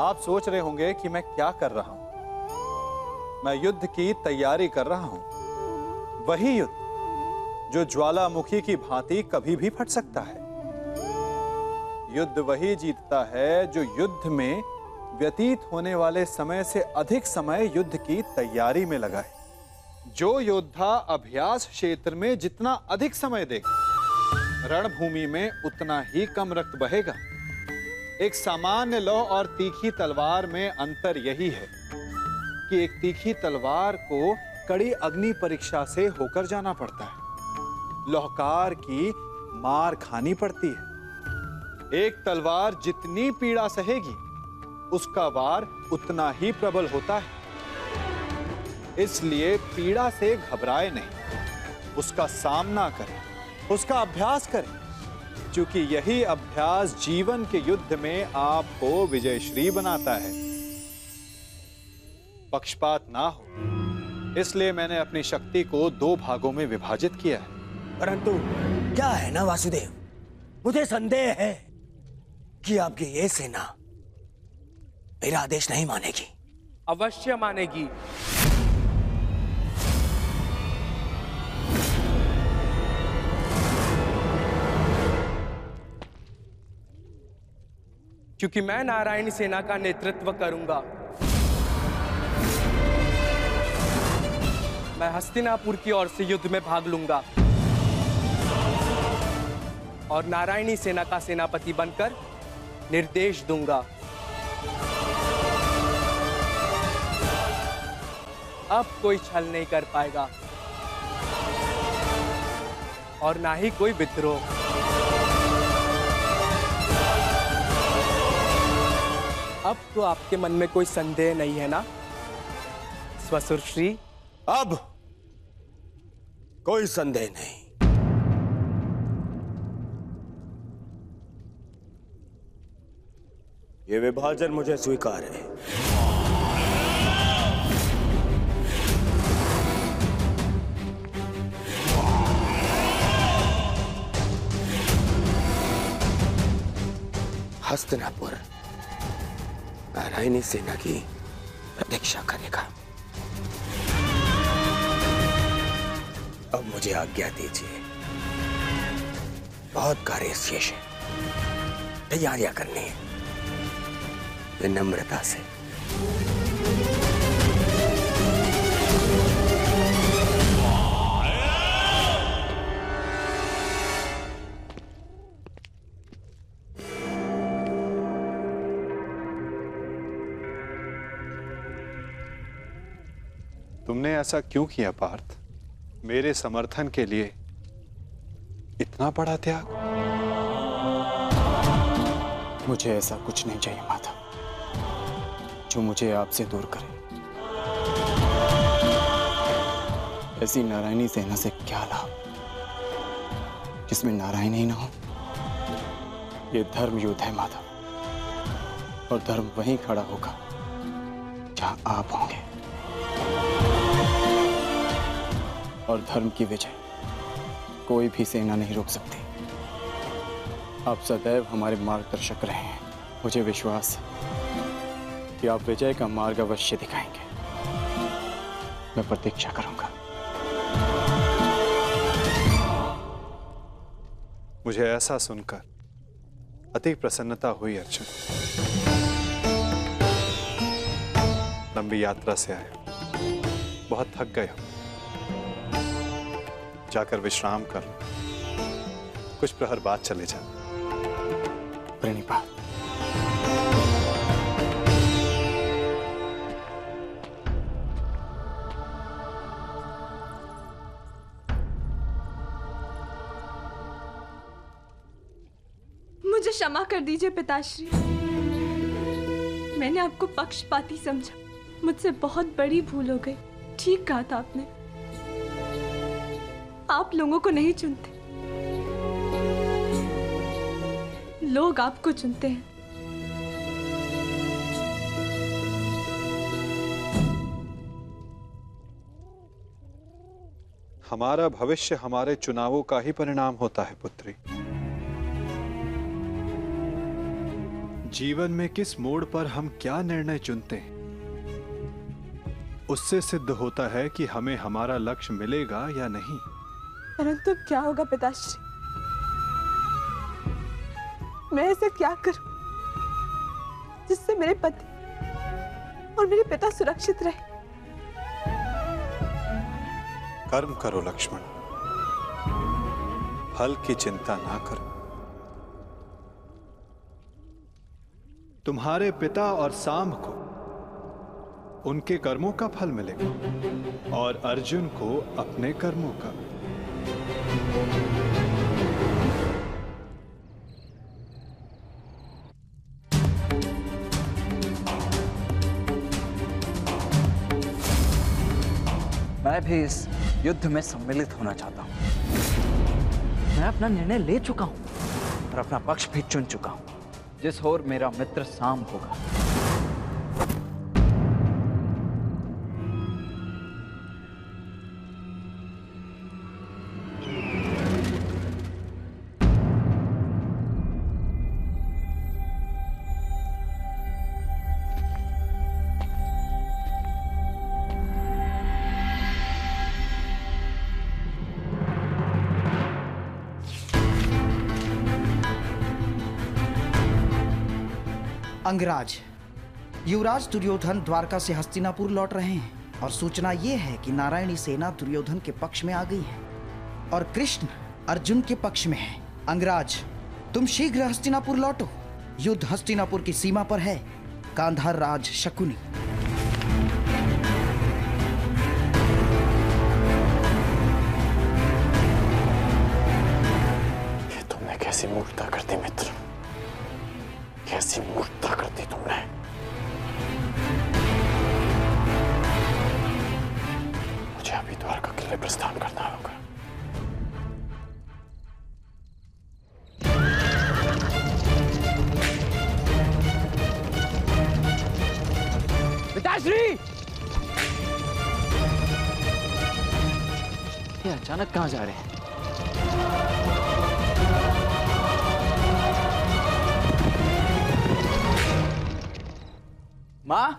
आप सोच रहे होंगे कि मैं क्या कर रहा हूं। मैं युद्ध की तैयारी कर रहा हूं। वही युद्ध जो ज्वालामुखी की भांति कभी भी फट सकता है। युद्ध वही जीतता है जो युद्ध में व्यतीत होने वाले समय से अधिक समय युद्ध की तैयारी में लगाए। जो योद्धा अभ्यास क्षेत्र में जितना अधिक समय देगा, रणभूमि में उतना ही कम रक्त बहेगा। एक सामान्य लौ और तीखी तलवार में अंतर यही है कि एक तीखी तलवार को कड़ी अग्नि परीक्षा से होकर जाना पड़ता है। लौहकार की मार खानी पड़ती है। एक तलवार जितनी पीड़ा सहेगी, उसका वार उतना ही प्रबल होता है। इसलिए पीड़ा से घबराए नहीं, उसका सामना करें, उसका अभ्यास करें, क्योंकि यही अभ्यास जीवन के युद्ध में आपको विजयश्री बनाता है। पक्षपात ना हो, इसलिए मैंने अपनी शक्ति को 2 भागों में विभाजित किया है। परंतु क्या है ना वासुदेव, मुझे संदेह है कि आपकी ये सेना मेरा आदेश नहीं मानेगी। अवश्य मानेगी। क्योंकि मैं नारायणी सेना का नेतृत्व करूंगा। मैं हस्तिनापुर की ओर से युद्ध में भाग लूंगा और नारायणी सेना का सेनापति बनकर निर्देश दूंगा। अब कोई छल नहीं कर पाएगा और ना ही कोई विद्रोह। अब तो आपके मन में कोई संदेह नहीं है ना स्वसुर श्री? अब कोई संदेह नहीं। ये विभाजन मुझे स्वीकार है। हस्तिनापुर नारायणी सेना की प्रतीक्षा करेगा। अब मुझे आज्ञा दीजिए, बहुत कार्य शेष है, तैयारियां करनी है। विनम्रता से। तुमने ऐसा क्यों किया पार्थ? मेरे समर्थन के लिए इतना बड़ा त्याग? मुझे ऐसा कुछ नहीं चाहिए माता जो मुझे आपसे दूर करे। ऐसी नारायणी सेना से क्या लाभ जिसमें नारायण ही ना हो? ये धर्म युद्ध है माता, और धर्म वहीं खड़ा होगा जहां आप होंगे। और धर्म की विजय कोई भी सेना नहीं रोक सकती। आप सदैव हमारे मार्गदर्शक रहे हैं। मुझे विश्वास है कि आप विजय का मार्ग अवश्य दिखाएंगे। मैं प्रतीक्षा करूंगा। मुझे ऐसा सुनकर अति प्रसन्नता हुई अर्जुन। लंबी यात्रा से आए, बहुत थक गए हो। जाकर विश्राम कर लो, कुछ प्रहर बाद चले जा। प्रणिपात। मुझे क्षमा कर दीजिए पिताश्री, मैंने आपको पक्षपाती समझा। मुझसे बहुत बड़ी भूल हो गई। ठीक कहा था आपने, आप लोगों को नहीं चुनते, लोग आपको चुनते हैं। हमारा भविष्य हमारे चुनावों का ही परिणाम होता है पुत्री। जीवन में किस मोड़ पर हम क्या निर्णय चुनते हैं, उससे सिद्ध होता है कि हमें हमारा लक्ष्य मिलेगा या नहीं। परंतु क्या होगा पिताश्री? मैं ऐसा क्या करूं जिससे मेरे पति और मेरे पिता सुरक्षित रहे? कर्म करो लक्ष्मण, फल की चिंता ना करो। तुम्हारे पिता और सांब को उनके कर्मों का फल मिलेगा और अर्जुन को अपने कर्मों का। मैं भी इस युद्ध में सम्मिलित होना चाहता हूं। मैं अपना निर्णय ले चुका हूं और अपना पक्ष भी चुन चुका हूं। जिस ओर मेरा मित्र सांब होगा। अंगराज, युवराज दुर्योधन द्वारका से हस्तिनापुर लौट रहे हैं और सूचना ये है कि नारायणी सेना दुर्योधन के पक्ष में आ गई है और कृष्ण अर्जुन के पक्ष में है। अंगराज, तुम शीघ्र हस्तिनापुर लौटो। युद्ध हस्तिनापुर की सीमा पर है। गांधार राज शकुनी। तुमने कैसी मूर्खता कर दी मित्र, कैसी मूर्खता कर दी तुमने। मुझे अभी द्वारका किले प्रस्थान करना होगा। पिताश्री! ये अचानक कहां जा रहे हैं? मां?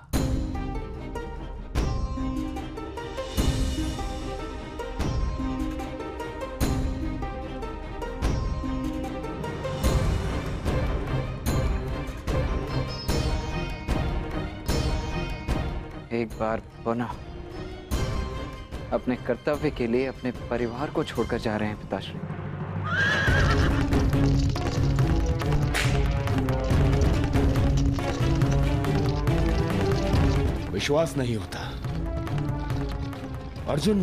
एक बार पुनः अपने कर्तव्य के लिए अपने परिवार को छोड़कर जा रहे हैं पिताश्री। विश्वास नहीं होता, अर्जुन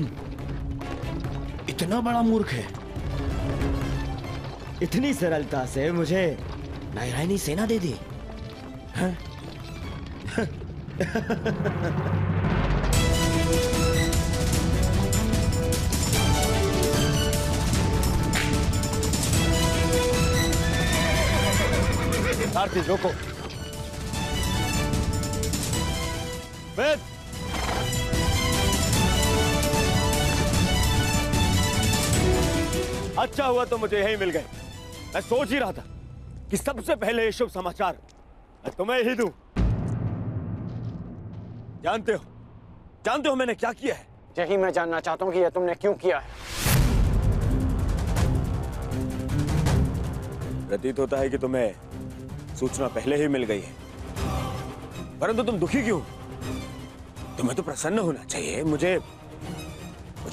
इतना बड़ा मूर्ख है। इतनी सरलता से मुझे नारायणी सेना दे दी। हाँ? सारथी रोको। वेद, अच्छा हुआ तो मुझे यही मिल गए। मैं सोच ही रहा था कि सबसे पहले ये शुभ समाचार मैं तुम्हें ही दूं। जानते हो मैंने क्या किया है? यही मैं जानना चाहता हूँ कि यह तुमने क्यों किया है। प्रतीत होता है कि तुम्हें सूचना पहले ही मिल गई है, परंतु तुम दुखी क्यों? तुम्हें तो प्रसन्न होना चाहिए। मुझे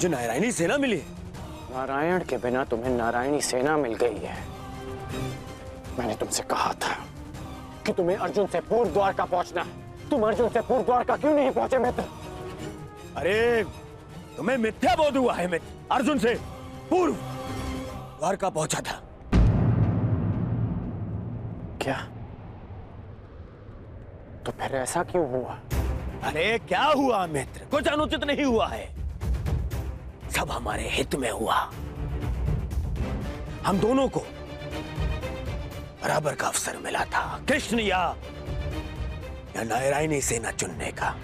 नारायणी सेना मिली है। नारायण के बिना तुम्हें नारायणी सेना मिल गई है। मैंने तुमसे कहा था कि तुम्हें अर्जुन से पूर्व द्वारका पहुंचना है। तुम अर्जुन से पूर्व द्वारका क्यों नहीं पहुंचे मित्र? अरे तुम्हें मिथ्या बोध हुआ है मित्र। अर्जुन से पूर्व द्वारका पहुंचा था। क्या? तो फिर ऐसा क्यों हुआ? अरे क्या हुआ मित्र? कुछ अनुचित नहीं हुआ है, सब हमारे हित में हुआ। हम दोनों को बराबर का अवसर मिला था, कृष्ण या नारायणी सेना चुनने का।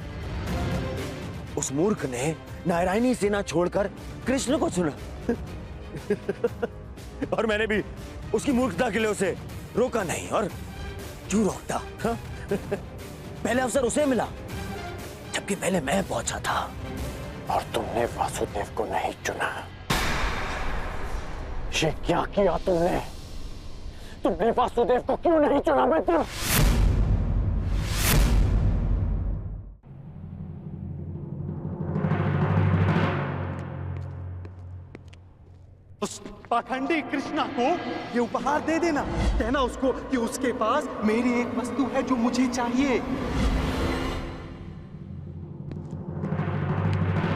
उस मूर्ख ने नारायणी सेना छोड़कर कृष्ण को चुना और मैंने भी उसकी मूर्खता के लिए उसे रोका नहीं और क्यों रोकता? हाँ? पहले अवसर उसे मिला, जबकि पहले मैं पहुंचा था। और तुमने वासुदेव को नहीं चुना। ये क्या किया तुमने? तुमने वासुदेव को क्यों नहीं चुना मित्र? उस पाखंडी कृष्णा को ये उपहार दे देना। कहना उसको कि उसके पास मेरी एक वस्तु है जो मुझे चाहिए।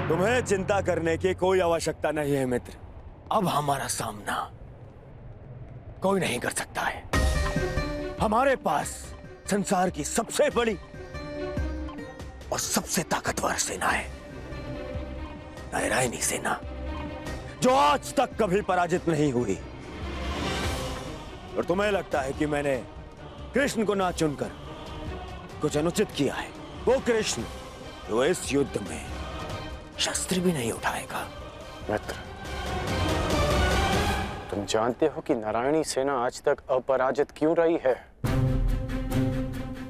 तुम्हें चिंता करने की कोई आवश्यकता नहीं है मित्र। अब हमारा सामना कोई नहीं कर सकता है। हमारे पास संसार की सबसे बड़ी और सबसे ताकतवर सेना है, नारायणी सेना, जो आज तक कभी पराजित नहीं हुई। और तुम्हें लगता है कि मैंने कृष्ण को ना चुनकर कुछ अनुचित किया है? वो कृष्ण जो इस युद्ध में शस्त्र भी नहीं उठाएगा। मित्र, तुम जानते हो कि नारायणी सेना आज तक अपराजित क्यों रही है?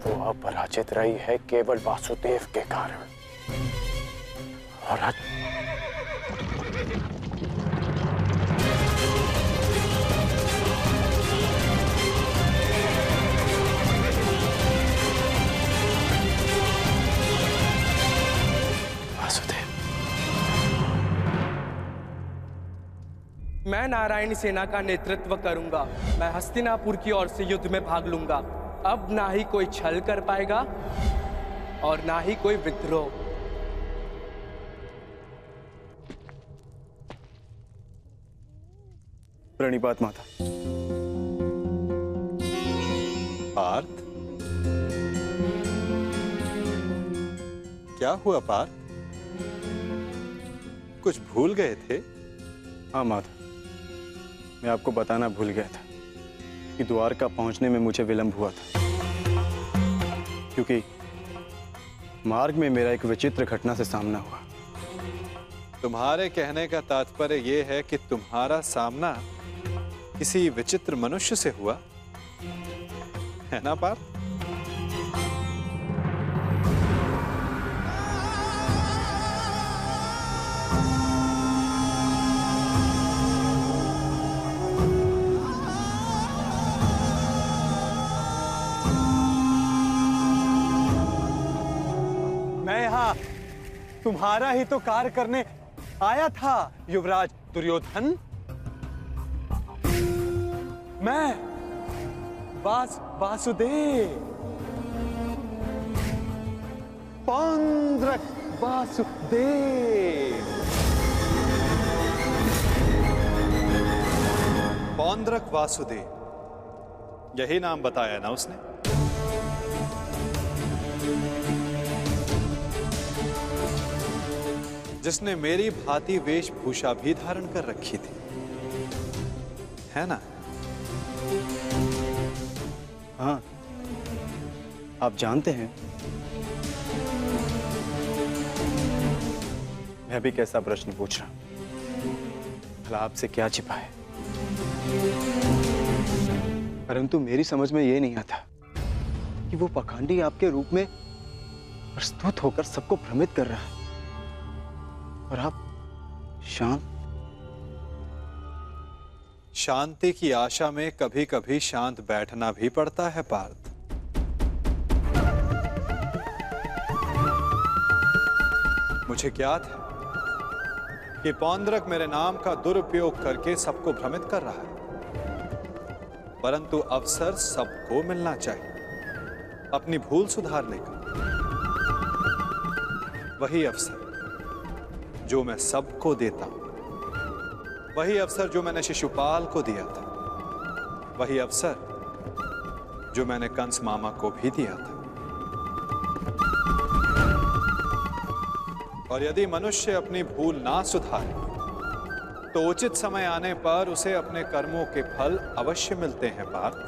वो अपराजित रही है केवल वासुदेव के कारण। और आज मैं नारायणी सेना का नेतृत्व करूंगा। मैं हस्तिनापुर की ओर से युद्ध में भाग लूंगा। अब ना ही कोई छल कर पाएगा और ना ही कोई विद्रोह। प्रणिपात माता। पार्थ, क्या हुआ पार्थ? कुछ भूल गए थे? हाँ माता, मैं आपको बताना भूल गया था कि द्वारका पहुंचने में मुझे विलंब हुआ था, क्योंकि मार्ग में मेरा एक विचित्र घटना से सामना हुआ। तुम्हारे कहने का तात्पर्य यह है कि तुम्हारा सामना किसी विचित्र मनुष्य से हुआ, है ना पार्थ? मैं यहाँ तुम्हारा ही तो कार्य करने आया था युवराज दुर्योधन। मैं वासुदेव, पौंड्रक वासुदेव। पौंड्रक वासुदेव, यही नाम बताया ना उसने? जिसने मेरी भांति वेशभूषा भी धारण कर रखी थी, है ना? हाँ, आप जानते हैं मैं भी कैसा प्रश्न पूछ रहा हूं। भला आपसे क्या छिपा है? परंतु मेरी समझ में यह नहीं आता कि वो पाखंडी आपके रूप में प्रस्तुत होकर सबको भ्रमित कर रहा है और आप शांति की आशा में कभी कभी शांत बैठना भी पड़ता है पार्थ। मुझे ज्ञात है कि पौंड्रक मेरे नाम का दुरुपयोग करके सबको भ्रमित कर रहा है, परंतु अवसर सबको मिलना चाहिए अपनी भूल सुधारने का। वही अवसर जो मैं सबको देता हूं, वही अवसर जो मैंने शिशुपाल को दिया था, वही अवसर जो मैंने कंस मामा को भी दिया था। और यदि मनुष्य अपनी भूल ना सुधारे तो उचित समय आने पर उसे अपने कर्मों के फल अवश्य मिलते हैं पार्थ।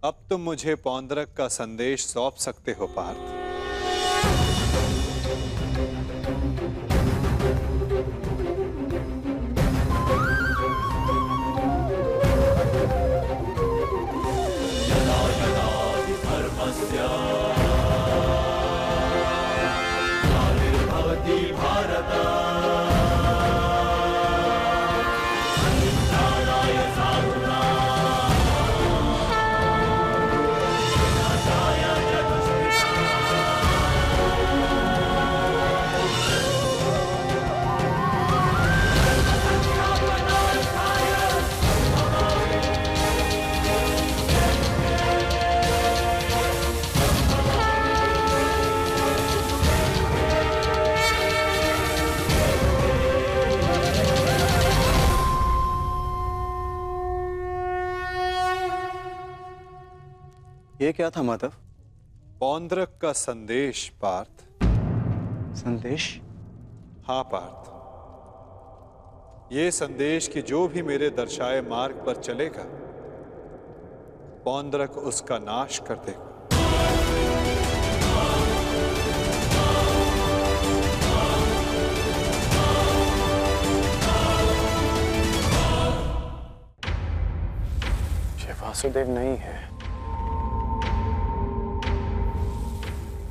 अब तुम मुझे पौंड्रक का संदेश सौंप सकते हो पार्थ। ये क्या था माधव? पौंद्रक का संदेश पार्थ। संदेश? हाँ पार्थ, ये संदेश कि जो भी मेरे दर्शाए मार्ग पर चलेगा, पौंद्रक उसका नाश कर देगा। ये वासुदेव नहीं है।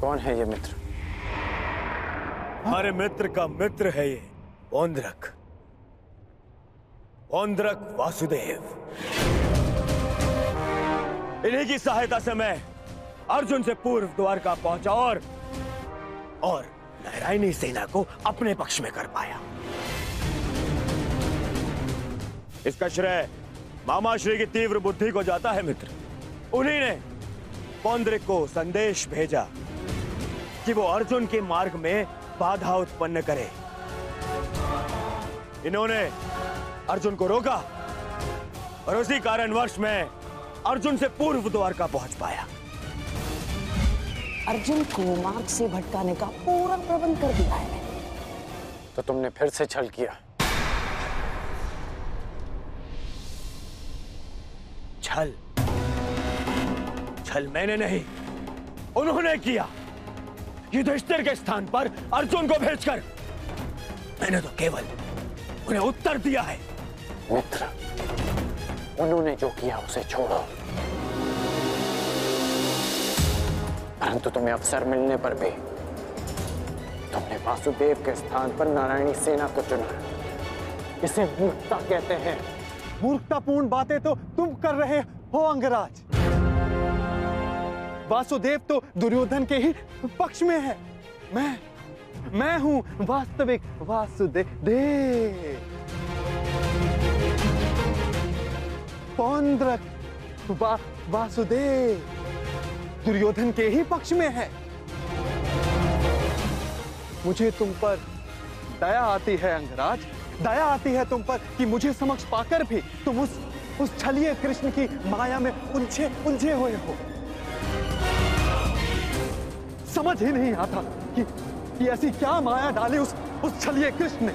कौन है ये मित्र? हमारे मित्र का मित्र है ये पौंद्रक। पौंद्रक वासुदेव। इन्हीं की सहायता से मैं अर्जुन से पूर्व द्वारका पहुंचा और नारायणी सेना को अपने पक्ष में कर पाया। इसका श्रेय मामाश्री की तीव्र बुद्धि को जाता है मित्र। उन्हीं ने पौंद्रिक को संदेश भेजा कि वो अर्जुन के मार्ग में बाधा उत्पन्न करे। इन्होंने अर्जुन को रोका और उसी कारणवश मैं अर्जुन से पूर्व द्वारका पहुंच पाया। अर्जुन को मार्ग से भटकाने का पूरा प्रबंध कर दिया है मैंने। तो तुमने फिर से छल किया। छल मैंने नहीं, उन्होंने किया। युधिष्ठिर के स्थान पर अर्जुन को भेजकर मैंने तो केवल उन्हें उत्तर दिया है। मित्र, उन्होंने जो किया उसे छोड़ो। परंतु तुम्हें अवसर मिलने पर भी तुमने वासुदेव के स्थान पर नारायणी सेना को चुना। इसे मूर्खता कहते हैं। मूर्खतापूर्ण बातें तो तुम कर रहे हो अंगराज। वासुदेव तो दुर्योधन के ही पक्ष में है। मैं हूं वास्तविक वासुदेव। पौंद्रक वासुदेव दुर्योधन के ही पक्ष में है। मुझे तुम पर दया आती है अंगराज, दया आती है तुम पर कि मुझे समक्ष पाकर भी तुम उस छलिए कृष्ण की माया में उलझे हुए हो। समझ ही नहीं आता कि ऐसी क्या माया डाली उस छलिए कृष्ण ने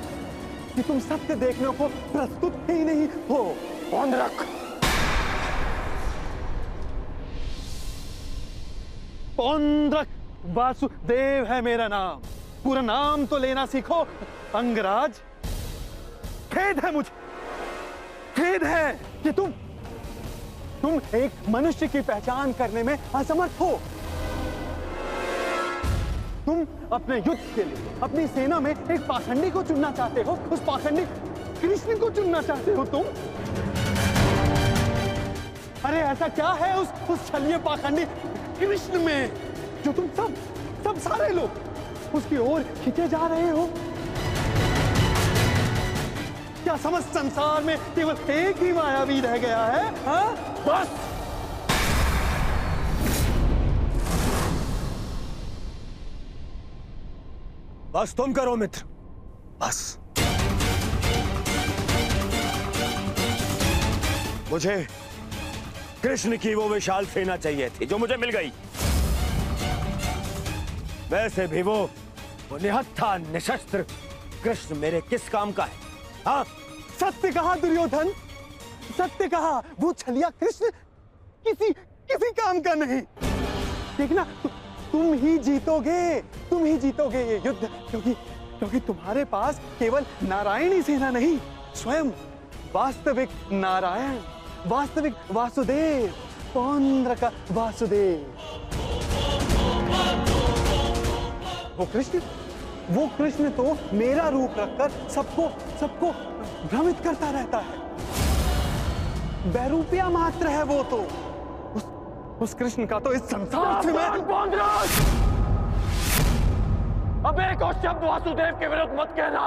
कि तुम सत्य देखने को प्रस्तुत ही नहीं हो। पौंद्रक, पौंद्रक वासुदेव है मेरा नाम। पूरा नाम तो लेना सीखो अंगराज। खेद है मुझे, खेद है कि तुम एक मनुष्य की पहचान करने में असमर्थ हो। तुम अपने युद्ध के लिए अपनी सेना में एक पाखंडी को चुनना चाहते हो। उस पाखंडी कृष्ण को चुनना चाहते हो तुम। अरे ऐसा क्या है उस छलिए पाखंडी कृष्ण में जो तुम सब सारे लोग उसकी ओर खींचे जा रहे हो? क्या समस्त संसार में केवल एक ही मायावी रह गया है? हाँ? बस तुम करो मित्र, बस। मुझे कृष्ण की वो विशाल सेना चाहिए थी जो मुझे मिल गई। वैसे भी वो निहत्था निशस्त्र कृष्ण मेरे किस काम का है? हाँ? सत्य कहा दुर्योधन, सत्य कहा। वो छलिया कृष्ण किसी काम का नहीं। देखना तुम ही जीतोगे ये युद्ध, क्योंकि तुम्हारे पास केवल नारायणी सेना नहीं, स्वयं वास्तविक नारायण, वास्तविक वासुदेव, पौंद्रक वासुदेव। वो कृष्ण तो मेरा रूप रखकर सबको भ्रमित करता रहता है। बैरूपिया मात्र है वो तो। उस कृष्ण का तो इस संसार से मैं... अब एक और शब्द वासुदेव के विरुद्ध मत कहना।